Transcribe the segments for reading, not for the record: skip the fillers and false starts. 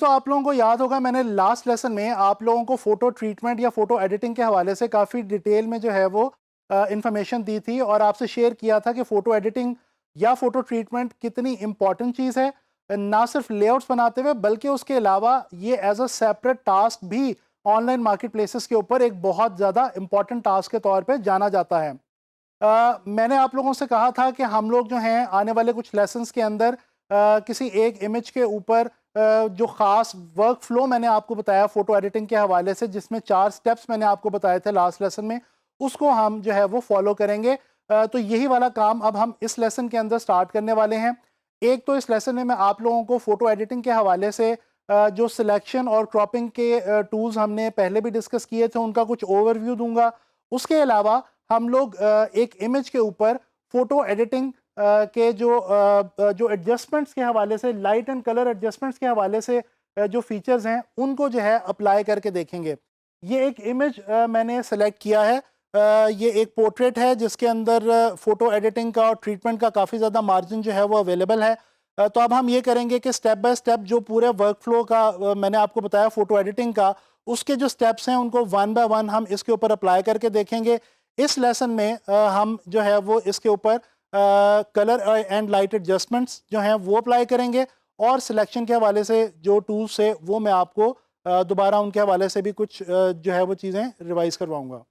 तो आप लोगों को याद होगा मैंने लास्ट लेसन में आप लोगों को फ़ोटो ट्रीटमेंट या फ़ोटो एडिटिंग के हवाले से काफ़ी डिटेल में जो है वो इंफॉर्मेशन दी थी और आपसे शेयर किया था कि फ़ोटो एडिटिंग या फ़ोटो ट्रीटमेंट कितनी इंपॉर्टेंट चीज़ है, ना सिर्फ लेआउट्स बनाते हुए बल्कि उसके अलावा ये एज अ सेपरेट टास्क भी ऑनलाइन मार्केट प्लेसेस के ऊपर एक बहुत ज़्यादा इंपॉर्टेंट टास्क के तौर पर जाना जाता है। मैंने आप लोगों से कहा था कि हम लोग जो हैं आने वाले कुछ लेसन्स के अंदर किसी एक इमेज के ऊपर जो ख़ास वर्क फ्लो मैंने आपको बताया फ़ोटो एडिटिंग के हवाले से, जिसमें 4 स्टेप्स मैंने आपको बताए थे लास्ट लेसन में, उसको हम जो है वो फॉलो करेंगे। तो यही वाला काम अब हम इस लेसन के अंदर स्टार्ट करने वाले हैं। एक तो इस लेसन में मैं आप लोगों को फ़ोटो एडिटिंग के हवाले से जो सिलेक्शन और क्रॉपिंग के टूल्स हमने पहले भी डिस्कस किए थे उनका कुछ ओवरव्यू दूंगा। उसके अलावा हम लोग एक इमेज के ऊपर फ़ोटो एडिटिंग के जो एडजस्टमेंट्स के हवाले से, लाइट एंड कलर एडजस्टमेंट्स के हवाले से जो फीचर्स हैं उनको जो है अप्लाई करके देखेंगे। ये एक इमेज मैंने सेलेक्ट किया है। ये एक पोर्ट्रेट है जिसके अंदर फ़ोटो एडिटिंग का और ट्रीटमेंट का काफ़ी ज़्यादा मार्जिन जो है वो अवेलेबल है। तो अब हम ये करेंगे कि स्टेप बाय स्टेप जो पूरे वर्क फ्लो का मैंने आपको बताया फ़ोटो एडिटिंग का, उसके जो स्टेप्स हैं उनको वन बाय वन हम इसके ऊपर अप्लाई करके देखेंगे। इस लेसन में हम जो है वो इसके ऊपर कलर एंड लाइट एडजस्टमेंट्स जो हैं वो अप्लाई करेंगे और सिलेक्शन के हवाले से जो टूल्स है वो मैं आपको दोबारा उनके हवाले से भी कुछ जो है वो चीज़ें रिवाइज़ करवाऊँगा।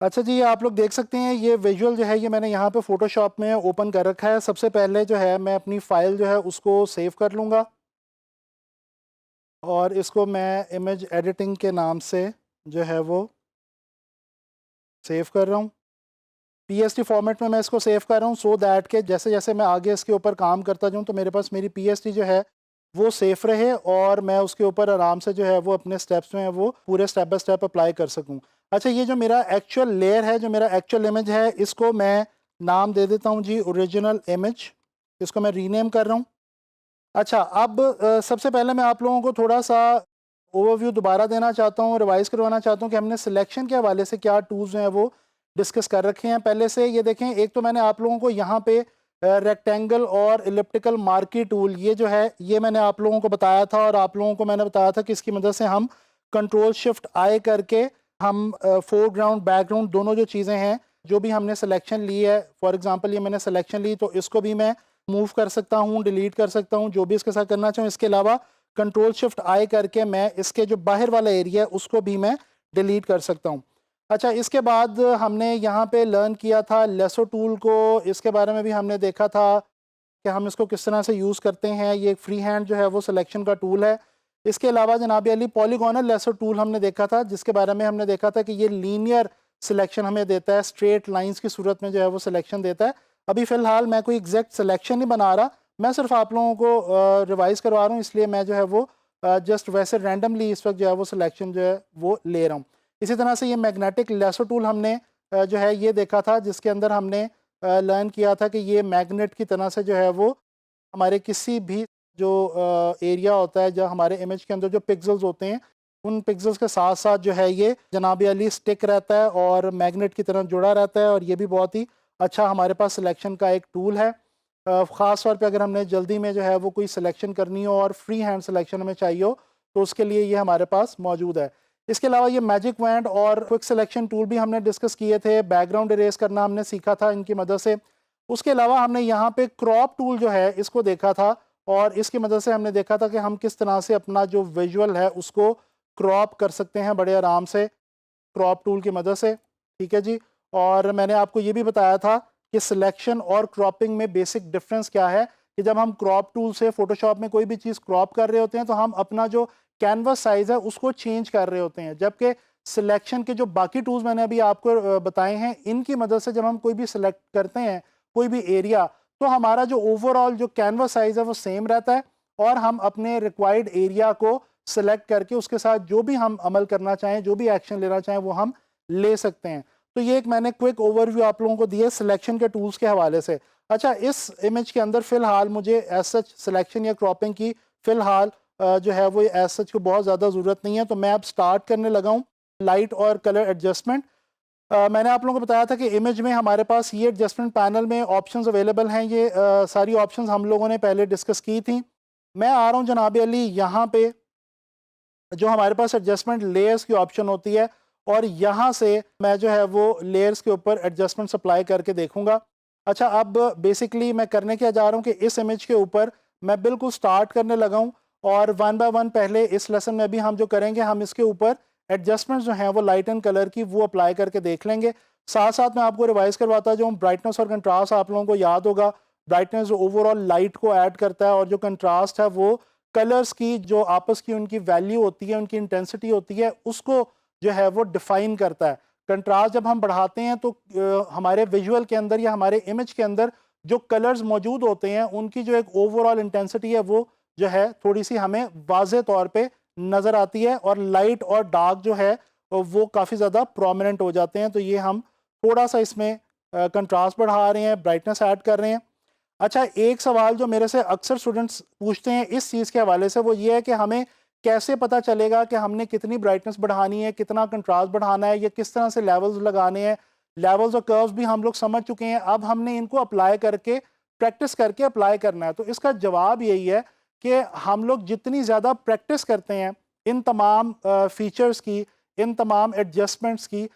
अच्छा जी, ये आप लोग देख सकते हैं ये विजुअल जो है ये मैंने यहाँ पे फ़ोटोशॉप में ओपन कर रखा है। सबसे पहले जो है मैं अपनी फ़ाइल जो है उसको सेव कर लूँगा और इसको मैं इमेज एडिटिंग के नाम से जो है वो सेव कर रहा हूँ। पीएसटी फॉर्मेट में मैं इसको सेव कर रहा हूँ सो दैट कि जैसे-जैसे मैं आगे इसके ऊपर काम करता जाऊँ तो मेरे पास मेरी पीएसटी जो है वो सेफ रहे और मैं उसके ऊपर आराम से जो है वो अपने स्टेप्स में है वो पूरे स्टेप बाय स्टेप अप्लाई कर सकूँ। अच्छा, ये जो मेरा एक्चुअल लेयर है, जो मेरा एक्चुअल इमेज है, इसको मैं नाम दे देता हूँ जी ओरिजिनल इमेज। इसको मैं रीनेम कर रहा हूँ। अच्छा, अब सबसे पहले मैं आप लोगों को थोड़ा-सा ओवरव्यू दोबारा देना चाहता हूँ, रिवाइज़ करवाना चाहता हूँ कि हमने सिलेक्शन के हवाले से क्या टूल्स जो हैं वो डिस्कस कर रखे हैं पहले से। ये देखें, एक तो मैंने आप लोगों को यहाँ पे रेक्टेंगल और इलिप्टिकल मार्की टूल ये जो है ये मैंने आप लोगों को बताया था और आप लोगों को मैंने बताया था कि इसकी मदद से हम कंट्रोल शिफ्ट आई करके हम फोरग्राउंड, बैकग्राउंड दोनों जो चीज़ें हैं, जो भी हमने सिलेक्शन ली है, फॉर एग्ज़ाम्पल ये मैंने सिलेक्शन ली तो इसको भी मैं मूव कर सकता हूँ, डिलीट कर सकता हूँ, जो भी इसके साथ करना चाहूँ। इसके अलावा कंट्रोल शिफ्ट आई करके मैं इसके जो बाहर वाला एरिया है उसको भी मैं डिलीट कर सकता हूँ। अच्छा, इसके बाद हमने यहाँ पे लर्न किया था लेसो टूल को, इसके बारे में भी हमने देखा था कि हम इसको किस तरह से यूज़ करते हैं। ये एक फ्री हैंड जो है वो सिलेक्शन का टूल है। इसके अलावा जनाब अली पॉलीगोनल लेसो टूल हमने देखा था, जिसके बारे में हमने देखा था कि ये लीनियर सिलेक्शन हमें देता है, स्ट्रेट लाइंस की सूरत में जो है वो सिलेक्शन देता है। अभी फ़िलहाल मैं कोई एग्जैक्ट सिलेक्शन नहीं बना रहा, मैं सिर्फ आप लोगों को रिवाइज़ करवा रहा हूँ, इसलिए मैं जो है वो जस्ट वैसे रैंडमली इस वक्त जो है वो सिलेक्शन जो है वो ले रहा हूँ। इसी तरह से ये मैग्नेटिक लेसो टूल हमने जो है ये देखा था, जिसके अंदर हमने लर्न किया था कि ये मैग्नेट की तरह से जो है वो हमारे किसी भी जो एरिया होता है, जो हमारे इमेज के अंदर जो पिक्सेल्स होते हैं, उन पिक्सेल्स के साथ साथ जो है ये जनाब अली स्टिक रहता है और मैग्नेट की तरह जुड़ा रहता है और ये भी बहुत ही अच्छा हमारे पास सिलेक्शन का एक टूल है। ख़ास तौर पे अगर हमने जल्दी में जो है वो कोई सिलेक्शन करनी हो और फ्री हैंड सिलेक्शन हमें चाहिए हो तो उसके लिए ये हमारे पास मौजूद है। इसके अलावा ये मैजिक वैंड और क्विक सिलेक्शन टूल भी हमने डिस्कस किए थे, बैकग्राउंड इरेज करना हमने सीखा था इनकी मदद से। उसके अलावा हमने यहाँ पे क्रॉप टूल जो है इसको देखा था और इसकी मदद से हमने देखा था कि हम किस तरह से अपना जो विजुअल है उसको क्रॉप कर सकते हैं बड़े आराम से क्रॉप टूल की मदद से। ठीक है जी। और मैंने आपको ये भी बताया था कि सिलेक्शन और क्रॉपिंग में बेसिक डिफरेंस क्या है, कि जब हम क्रॉप टूल से फोटोशॉप में कोई भी चीज़ क्रॉप कर रहे होते हैं तो हम अपना जो कैनवस साइज़ है उसको चेंज कर रहे होते हैं, जबकि सिलेक्शन के जो बाकी टूल्स मैंने अभी आपको बताए हैं, इनकी मदद से जब हम कोई भी सिलेक्ट करते हैं कोई भी एरिया, तो हमारा जो ओवरऑल जो कैनवस साइज़ है वो सेम रहता है और हम अपने रिक्वायर्ड एरिया को सेलेक्ट करके उसके साथ जो भी हम अमल करना चाहें, जो भी एक्शन लेना चाहें वो हम ले सकते हैं। तो ये एक मैंने क्विक ओवरव्यू आप लोगों को दिया सिलेक्शन के टूल्स के हवाले से। अच्छा, इस इमेज के अंदर फ़िलहाल मुझे एज़ सच सिलेक्शन या क्रॉपिंग की फ़िलहाल जो है वो एज़ सच को बहुत ज़्यादा ज़रूरत नहीं है, तो मैं अब स्टार्ट करने लगा हूँ लाइट और कलर एडजस्टमेंट। मैंने आप लोगों को बताया था कि इमेज में हमारे पास ये एडजस्टमेंट पैनल में ऑप्शंस अवेलेबल हैं। ये सारी ऑप्शंस हम लोगों ने पहले डिस्कस की थी। मैं आ रहा हूँ जनाब अली यहाँ पे जो हमारे पास एडजस्टमेंट लेयर्स की ऑप्शन होती है, और यहाँ से मैं जो है वो लेयर्स के ऊपर एडजस्टमेंट्स अप्लाई करके देखूंगा। अच्छा, अब बेसिकली मैं करने क्या जा रहा हूँ कि इस इमेज के ऊपर मैं बिल्कुल स्टार्ट करने लगा हूँ, और वन बाय वन पहले इस लेसन में भी हम जो करेंगे, हम इसके ऊपर एडजस्टमेंट्स जो हैं वो लाइट एंड कलर की वो अप्लाई करके देख लेंगे। साथ साथ मैं आपको रिवाइज करवाता जो ब्राइटनेस और कंट्रास्ट, आप लोगों को याद होगा ब्राइटनेस जो ओवरऑल लाइट को ऐड करता है, और जो कंट्रास्ट है वो कलर्स की जो आपस की उनकी वैल्यू होती है, उनकी इंटेंसिटी होती है, उसको जो है वो डिफाइन करता है। कंट्रास्ट जब हम बढ़ाते हैं तो हमारे विजुअल के अंदर या हमारे इमेज के अंदर जो कलर्स मौजूद होते हैं उनकी जो एक ओवरऑल इंटेंसिटी है वो जो है थोड़ी सी हमें वाज़े तौर पे नज़र आती है, और लाइट और डार्क जो है वो काफ़ी ज़्यादा प्रोमिनेंट हो जाते हैं। तो ये हम थोड़ा सा इसमें कंट्रास्ट बढ़ा रहे हैं, ब्राइटनेस ऐड कर रहे हैं। अच्छा, एक सवाल जो मेरे से अक्सर स्टूडेंट्स पूछते हैं इस चीज़ के हवाले से, वो ये है कि हमें कैसे पता चलेगा कि हमने कितनी ब्राइटनेस बढ़ानी है, कितना कंट्रास्ट बढ़ाना है, या किस तरह से लेवल्स लगाने हैं। लेवल्स और कर्व्स भी हम लोग समझ चुके हैं, अब हमने इनको अप्लाई करके प्रैक्टिस करके अप्लाई करना है। तो इसका जवाब यही है कि हम लोग जितनी ज़्यादा प्रैक्टिस करते हैं इन तमाम फीचर्स की, इन तमाम एडजस्टमेंट्स की,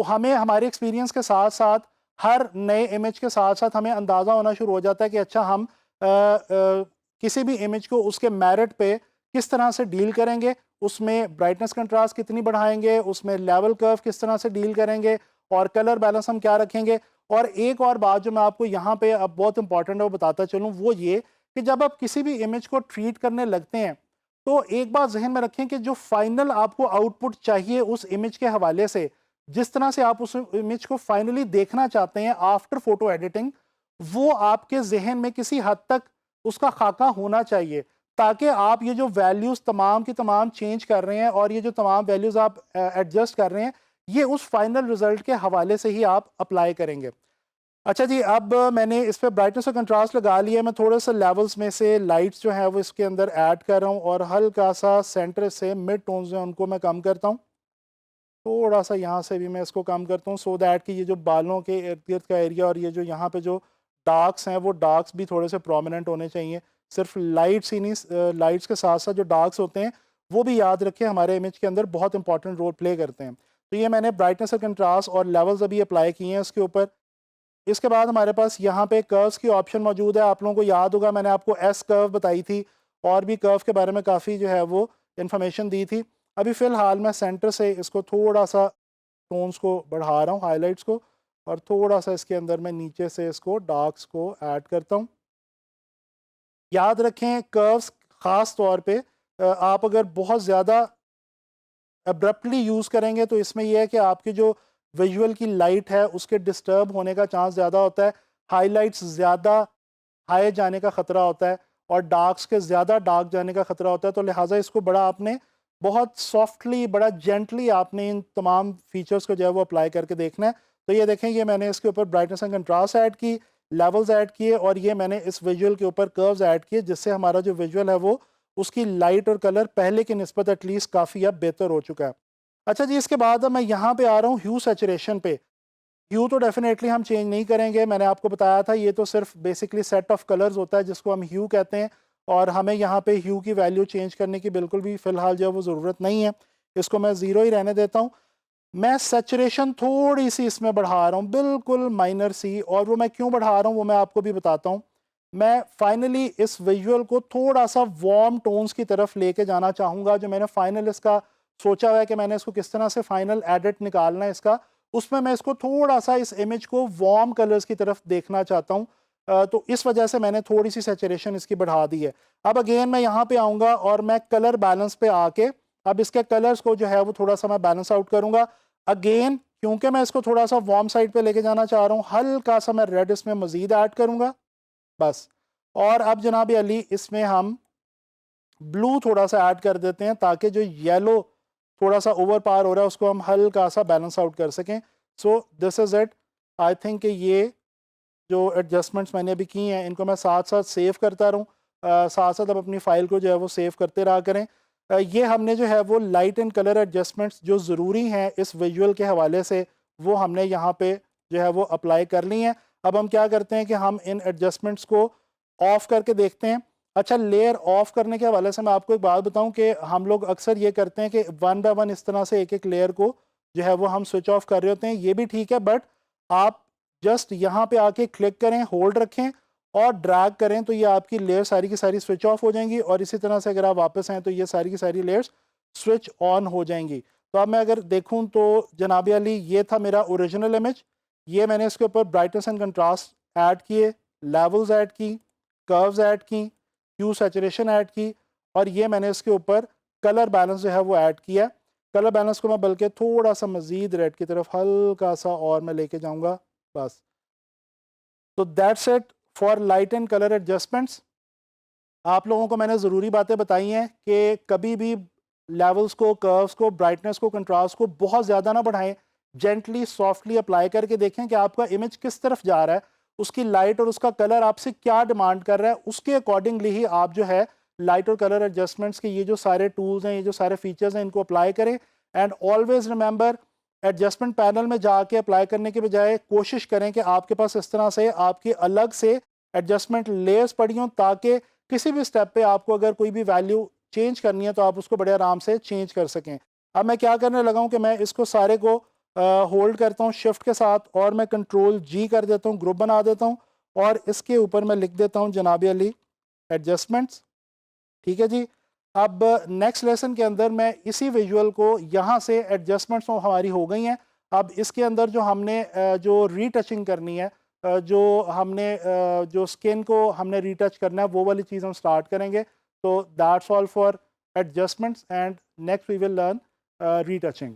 हमें हमारे एक्सपीरियंस के साथ साथ हर नए इमेज के साथ साथ हमें अंदाज़ा होना शुरू हो जाता है कि अच्छा, हम किसी भी इमेज को उसके मेरिट पे किस तरह से डील करेंगे, उसमें ब्राइटनेस कंट्रास्ट कितनी बढ़ाएंगे, उसमें लेवल कर्व किस तरह से डील करेंगे, और कलर बैलेंस हम क्या रखेंगे। और एक और बात जो मैं आपको यहाँ पे अब बहुत इंपॉर्टेंट है वो बताता चलूँ, वो ये कि जब आप किसी भी इमेज को ट्रीट करने लगते हैं तो एक बात जहन में रखें कि जो फाइनल आपको आउटपुट चाहिए उस इमेज के हवाले से, जिस तरह से आप उस इमेज को फाइनली देखना चाहते हैं आफ्टर फोटो एडिटिंग, वो आपके जहन में किसी हद तक उसका खाका होना चाहिए, ताकि आप ये जो वैल्यूज तमाम की तमाम चेंज कर रहे हैं और ये जो तमाम वैल्यूज आप एडजस्ट कर रहे हैं, ये उस फाइनल रिजल्ट के हवाले से ही आप अप्लाई करेंगे। अच्छा जी, अब मैंने इस पर ब्राइटनेस और कंट्रास्ट लगा लिया, मैं थोड़े से लेवल्स में से लाइट्स जो है वो इसके अंदर ऐड कर रहा हूँ, और हल्का सा सेंटर से मिड टोन्स जो हैं उनको मैं कम करता हूँ। थोड़ा सा यहाँ से भी मैं इसको कम करता हूँ, सो दैट कि ये जो बालों के इर्द गिर्द का एरिया और ये जो यहाँ पे जो डार्क्स हैं वो डार्क्स भी थोड़े से प्रोमिनेंट होने चाहिए। सिर्फ लाइट्स ही नहीं, लाइट्स के साथ साथ जो डार्क्स होते हैं वो भी याद रखें हमारे इमेज के अंदर बहुत इंपॉर्टेंट रोल प्ले करते हैं। तो ये मैंने ब्राइटनेस और कंट्रास्ट और लेवल्स अभी अप्लाई किए हैं इसके ऊपर। इसके बाद हमारे पास यहाँ पे कर्व्स की ऑप्शन मौजूद है। आप लोगों को याद होगा मैंने आपको एस कर्व बताई थी, और भी कर्व के बारे में काफ़ी जो है वो इन्फॉर्मेशन दी थी। अभी फ़िलहाल मैं सेंटर से इसको थोड़ा सा टोन्स को बढ़ा रहा हूँ, हाइलाइट्स को, और थोड़ा सा इसके अंदर मैं नीचे से इसको डार्क्स को ऐड करता हूँ। याद रखें कर्व्स ख़ास तौर पे आप अगर बहुत ज़्यादा अब्रप्टली यूज़ करेंगे तो इसमें यह है कि आपकी जो विजुअल की लाइट है उसके डिस्टर्ब होने का चांस ज़्यादा होता है, हाइलाइट्स ज़्यादा हाई जाने का ख़तरा होता है, और डार्क्स के ज़्यादा डार्क जाने का ख़तरा होता है। तो लिहाजा इसको बड़ा आपने बहुत सॉफ्टली, बड़ा जेंटली आपने इन तमाम फीचर्स को जो है वो अप्लाई करके देखना है। तो ये देखें, ये मैंने इसके ऊपर ब्राइटनेस एंड कंट्रास्ट ऐड की, लेवल्स ऐड किए, और ये मैंने इस विजुअल के ऊपर कर्व्स ऐड किए, जिससे हमारा जो विजुअल है वो उसकी लाइट और कलर पहले की निस्बत एटलीस्ट काफ़ी अब बेहतर हो चुका है। अच्छा जी, इसके बाद अब मैं यहाँ पे आ रहा हूँ ह्यू सैचुरेशन पे। ह्यू तो डेफिनेटली हम चेंज नहीं करेंगे, मैंने आपको बताया था ये तो सिर्फ बेसिकली सेट ऑफ कलर्स होता है जिसको हम ह्यू कहते हैं, और हमें यहाँ पे ह्यू की वैल्यू चेंज करने की बिल्कुल भी फ़िलहाल जो है वो ज़रूरत नहीं है। इसको मैं ज़ीरो ही रहने देता हूँ। मैं सैचुरेशन थोड़ी सी इसमें बढ़ा रहा हूँ, बिल्कुल माइनर सी, और वो मैं क्यों बढ़ा रहा हूँ वो मैं आपको भी बताता हूँ। मैं फाइनली इस विजुअल को थोड़ा सा वार्म टोन्स की तरफ लेके जाना चाहूँगा। जो मैंने फाइनल इसका सोचा हुआ है कि मैंने इसको किस तरह से फाइनल एडिट निकालना है इसका, उसमें मैं इसको थोड़ा सा इस इमेज को वार्म कलर्स की तरफ देखना चाहता हूँ। तो इस वजह से मैंने थोड़ी सी सैचुरेशन इसकी बढ़ा दी है। अब अगेन मैं यहाँ पे आऊँगा और मैं कलर बैलेंस पे आके अब इसके कलर्स को जो है वो थोड़ा सा मैं बैलेंस आउट करूँगा। अगेन क्योंकि मैं इसको थोड़ा सा वार्म साइड पे लेके जाना चाह रहा हूँ, हल्का सा मैं रेड इसमें मज़ीद ऐड करूँगा बस। और अब जनाब अली इसमें हम ब्लू थोड़ा सा ऐड कर देते हैं, ताकि जो येलो थोड़ा सा ओवर पावर हो रहा है उसको हम हल्का सा बैलेंस आउट कर सकें। So this is it. I think कि ये जो एडजस्टमेंट्स मैंने अभी की हैं इनको मैं साथ साथ सेव करता रहूँ, साथ साथ अब अपनी फ़ाइल को जो है वो सेव करते रहा करें। ये हमने जो है वो लाइट एंड कलर एडजस्टमेंट्स जो ज़रूरी हैं इस विजुअल के हवाले से, वो हमने यहाँ पे जो है वो अप्लाई कर ली हैं। अब हम क्या करते हैं कि हम इन एडजस्टमेंट्स को ऑफ़ करके देखते हैं। अच्छा, लेयर ऑफ करने के हवाले से मैं आपको एक बात बताऊं कि हम लोग अक्सर ये करते हैं कि वन बाय वन इस तरह से एक एक लेयर को जो है वो हम स्विच ऑफ कर रहे होते हैं, ये भी ठीक है, बट आप जस्ट यहाँ पे आके क्लिक करें, होल्ड रखें और ड्रैग करें तो ये आपकी लेयर सारी की सारी स्विच ऑफ हो जाएंगी, और इसी तरह से अगर आप वापस आएँ तो ये सारी की सारी लेयर्स स्विच ऑन हो जाएंगी। तो अब मैं अगर देखूँ तो जनाब अली ये था मेरा ओरिजिनल इमेज, ये मैंने इसके ऊपर ब्राइटनेस एंड कंट्रास्ट ऐड किए, लेवल्स ऐड की, कर्व्स ऐड की, ह्यू सैचुरेशन ऐड की, और ये मैंने इसके ऊपर कलर बैलेंस जो है वो ऐड किया। कलर बैलेंस को मैं बल्कि थोड़ा सा मज़ीद रेड की तरफ हल्का सा और मैं लेके जाऊंगा, बस। तो that's it for light and colour adjustments. आप लोगों को मैंने ज़रूरी बातें बताई हैं कि कभी भी लेवल्स को, कर्व्स को, ब्राइटनेस को, कंट्रास्ट को बहुत ज़्यादा ना बढ़ाएं, जेंटली सॉफ्टली अप्लाई करके देखें कि आपका इमेज किस तरफ जा रहा है, उसकी लाइट और उसका कलर आपसे क्या डिमांड कर रहा है, उसके अकॉर्डिंगली ही आप जो है लाइट और कलर एडजस्टमेंट्स के ये जो सारे टूल्स हैं, ये जो सारे फीचर्स हैं, इनको अप्लाई करें। And always remember, adjustment panel में जाके अप्लाई करने के बजाय कोशिश करें कि आपके पास इस तरह से आपकी अलग से एडजस्टमेंट लेयर्स पड़ी हों, ताकि किसी भी स्टेप पे आपको अगर कोई भी वैल्यू चेंज करनी है तो आप उसको बड़े आराम से चेंज कर सकें। अब मैं क्या करने लगा हूं कि मैं इसको सारे को होल्ड करता हूं शिफ्ट के साथ, और मैं कंट्रोल जी कर देता हूं, ग्रुप बना देता हूं, और इसके ऊपर मैं लिख देता हूं जनाब अली एडजस्टमेंट्स। ठीक है जी। अब नेक्स्ट लेसन के अंदर मैं इसी विजुअल को यहाँ से एडजस्टमेंट्स तो हमारी हो गई हैं, अब इसके अंदर जो हमने जो रीटचिंग करनी है, जो हमने जो स्किन को हमने रीटच करना है, वो वाली चीज़ हम स्टार्ट करेंगे। तो that's all for adjustments, and next we will learn retouching.